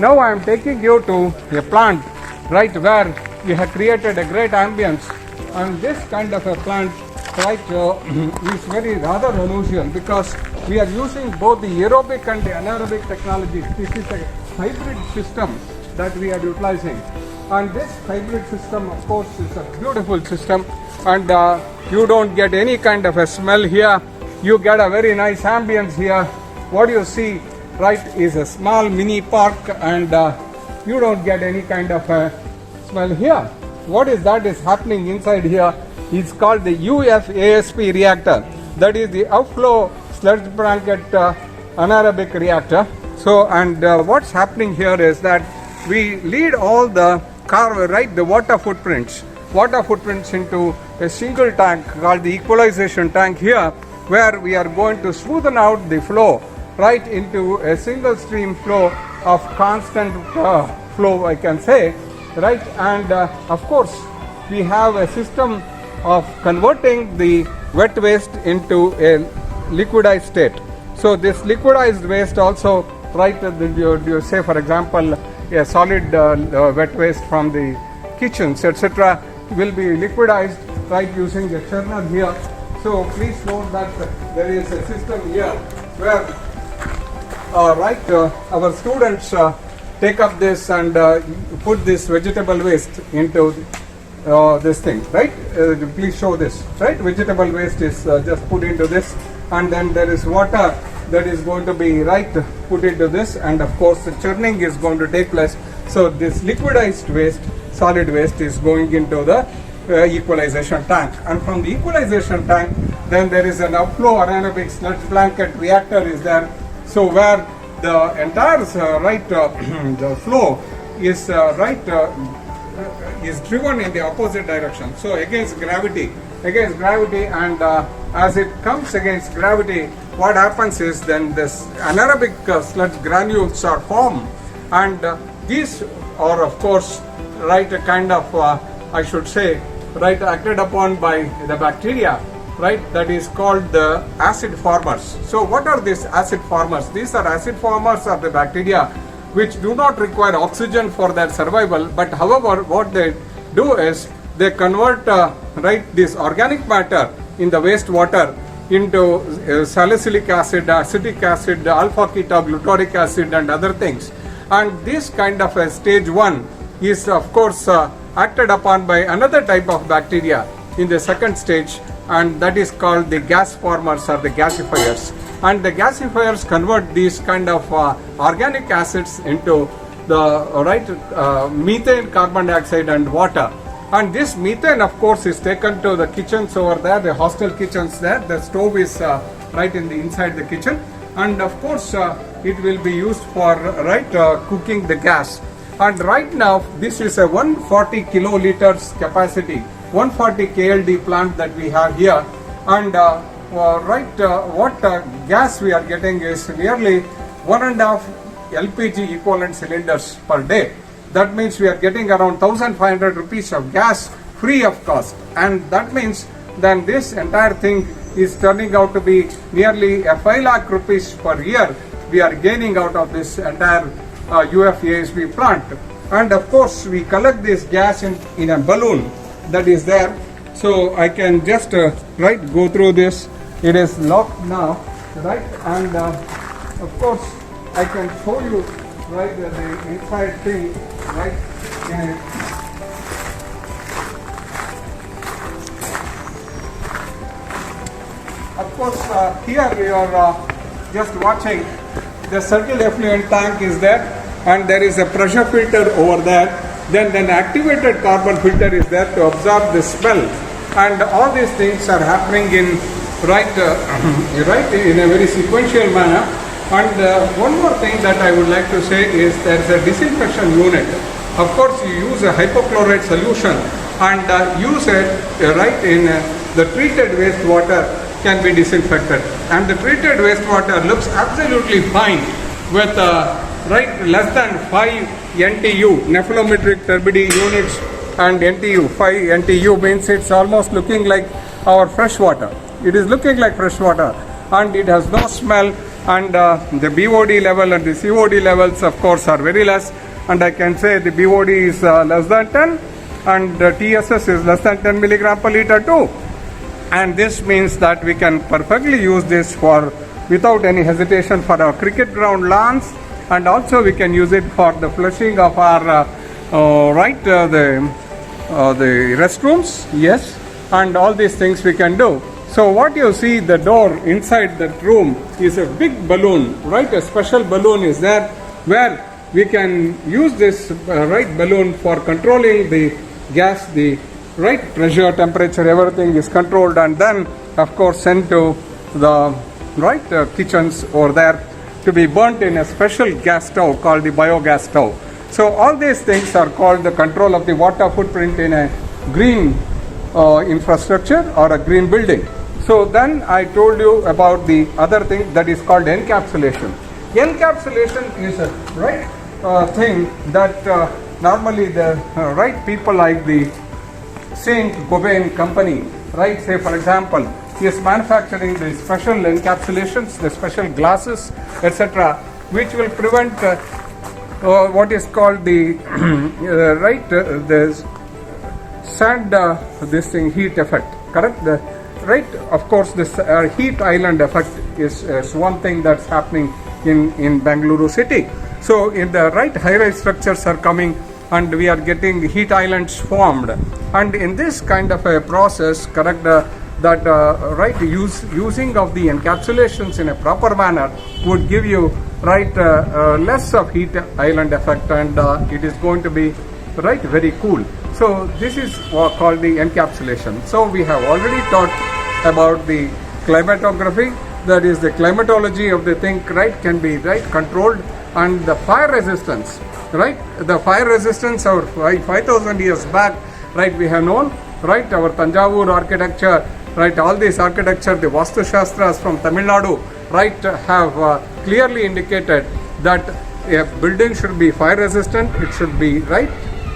Now I am taking you to a plant, right, where we have created a great ambience, and this kind of a plant, right, is very rather unusual because we are using both the aerobic and the anaerobic technologies. This is a hybrid system that we are utilizing, and this hybrid system, of course, is a beautiful system, and you don't get any kind of a smell here. You get a very nice ambience here. What you see, right, is a small mini park, and you don't get any kind of a smell here. What is that is happening inside here? It's called the UFASP reactor. That is the outflow sludge blanket anaerobic reactor. So, and what's happening here is that we lead all the the water footprints into a single tank called the equalization tank here, where we are going to smoothen out the flow right into a single stream flow of constant flow, I can say, right. And of course we have a system of converting the wet waste into a liquidized state. So this liquidized waste also, right, you say for example a solid wet waste from the kitchens, etc., will be liquidized, right, using the churner here. So please note that there is a system here where our students take up this and put this vegetable waste into this thing, right. Please show this, right. Vegetable waste is just put into this, and then there is water that is going to be, right, put into this, and of course the churning is going to take place. So this liquidized waste, solid waste, is going into the equalization tank, and from the equalization tank then there is an outflow anaerobic sludge blanket reactor is there. So where the entire the flow is is driven in the opposite direction, so against gravity, and as it comes against gravity, what happens is then this anaerobic sludge granules are formed, and these are of course, right, a kind of I should say, right, acted upon by the bacteria, right, that is called the acid formers. So what are these acid formers? These are acid formers of the bacteria which do not require oxygen for their survival, but however what they do is they convert right, this organic matter in the wastewater into salicylic acid, acetic acid, alpha ketoglutoric acid, and other things. And this kind of a stage 1 is of course acted upon by another type of bacteria in the second stage, and that is called the gas formers or the gasifiers. And the gasifiers convert these kind of organic acids into the methane, carbon dioxide, and water. And this methane, of course, is taken to the kitchens over there, the hostel kitchens there. The stove is right in the inside the kitchen, and of course it will be used for cooking the gas. And right now this is a 140 kiloliters capacity, 140 KLD plant that we have here, and what gas we are getting is nearly 1.5 LPG equivalent cylinders per day. That means we are getting around 1,500 rupees of gas free of cost, and that means then this entire thing is turning out to be nearly a 5 lakh rupees per year we are gaining out of this entire UFASP plant. And of course we collect this gas in a balloon that is there. So I can just go through this. It is locked now, right, and of course I can show you, right, the inside thing, right. Of course here we are just watching the settled effluent tank is there, and there is a pressure filter over there. Then an activated carbon filter is there to absorb the smell, and all these things are happening in in a very sequential manner. And one more thing that I would like to say is there is a disinfection unit. Of course you use a hypochlorite solution and use it in the treated wastewater can be disinfected, and the treated wastewater looks absolutely fine with less than 5 NTU, nephelometric turbidity units, and NTU, 5 NTU means it's almost looking like our fresh water. It is looking like fresh water, and it has no smell, and the BOD level and the COD levels of course are very less, and I can say the BOD is less than 10 and TSS is less than 10 milligram per liter too. And this means that we can perfectly use this for without any hesitation for our cricket ground lawns, and also we can use it for the flushing of our the restrooms, yes, and all these things we can do. So what you see, the door inside that room is a big balloon, right? A special balloon is there where we can use this balloon for controlling the gas, the pressure, temperature, everything is controlled, and then of course sent to the kitchens over there to be burnt in a special gas stove called the biogas stove. So all these things are called the control of the water footprint in a green infrastructure or a green building. So then I told you about the other thing that is called encapsulation. Encapsulation is a thing that normally the people like the Saint Gobain company, say for example, is manufacturing the special encapsulations, the special glasses, etc., which will prevent what is called the the sand heat effect, correct? Of course, this heat island effect is one thing that's happening in Bengaluru city. So in the high-rise structures are coming and we are getting heat islands formed, and in this kind of a process, correct, using of the encapsulations in a proper manner would give you less of heat island effect, and it is going to be very cool. So this is called the encapsulation. So we have already talked about the climatography, that is the climatology of the thing, can be controlled, and the fire resistance, the fire resistance over 5,000 years back, we have known, our Tanjavur architecture, all these architecture, the Vastu Shastras from Tamil Nadu, have clearly indicated that a building should be fire resistant, it should be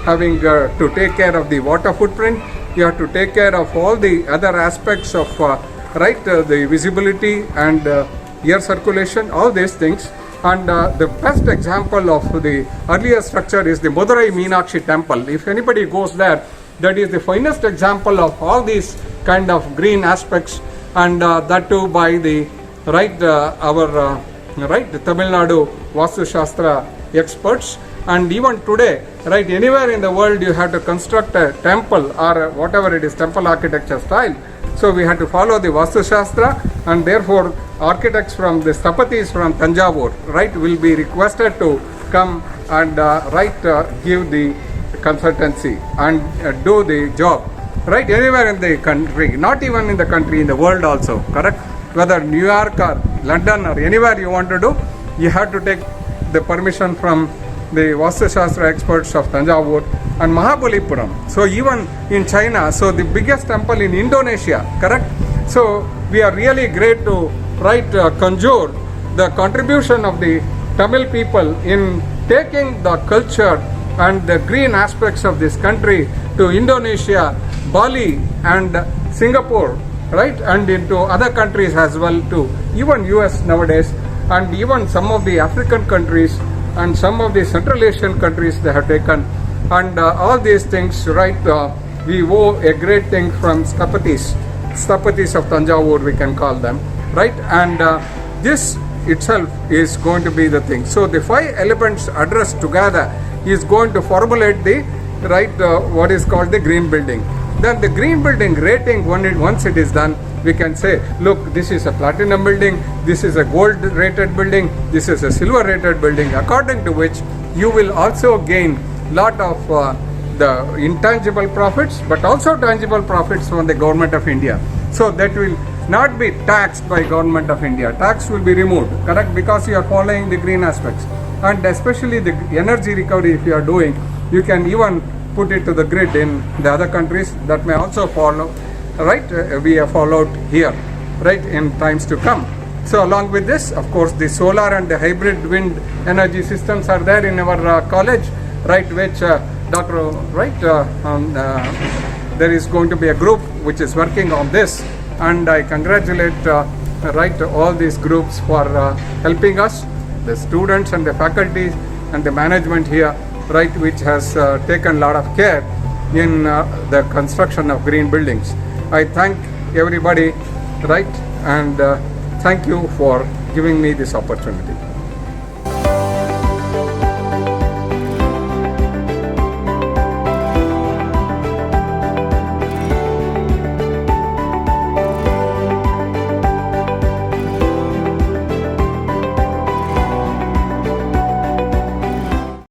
having to take care of the water footprint, you have to take care of all the other aspects of the visibility and air circulation, all these things. And the best example of the earlier structure is the Madurai Meenakshi temple. If anybody goes there, that is the finest example of all these kind of green aspects, and that too by the the Tamil Nadu Vastu Shastra experts. And even today, anywhere in the world you have to construct a temple or whatever it is, temple architecture style. So we have to follow the Vastu Shastra, and therefore architects from the Sthapatis from Tanjavur, will be requested to come and give the consultancy and do the job. Anywhere in the country, not even in the country, in the world also, correct? Whether New York or London or anywhere you want to do, you have to take the permission from the Vastu Shastra experts of Tanjavur and Mahabalipuram. So even in China, so the biggest temple in Indonesia, correct? So we are really great to conjure the contribution of the Tamil people in taking the culture and the green aspects of this country to Indonesia, Bali and Singapore, and into other countries as well too, even US nowadays, and even some of the African countries and some of the Central Asian countries they have taken, and all these things, we owe a great thing from Sthapatis of Tanjavur, we can call them, and this itself is going to be the thing. So the 5 elements addressed together is going to formulate the what is called the green building. Then the green building rating, once it is done, we can say, look, this is a platinum building, this is a gold rated building, this is a silver rated building, according to which you will also gain lot of the intangible profits, but also tangible profits from the government of India. So that will not be taxed by government of India. Tax will be removed, correct, because you are following the green aspects. And especially the energy recovery, if you are doing, you can even put it to the grid in the other countries that may also follow, we have followed here, in times to come. So along with this, of course, the solar and the hybrid wind energy systems are there in our college, which there is going to be a group which is working on this, and I congratulate right, all these groups for helping us, the students and the faculty and the management here, right, which has taken a lot of care in the construction of green buildings. I thank everybody, right, and thank you for giving me this opportunity.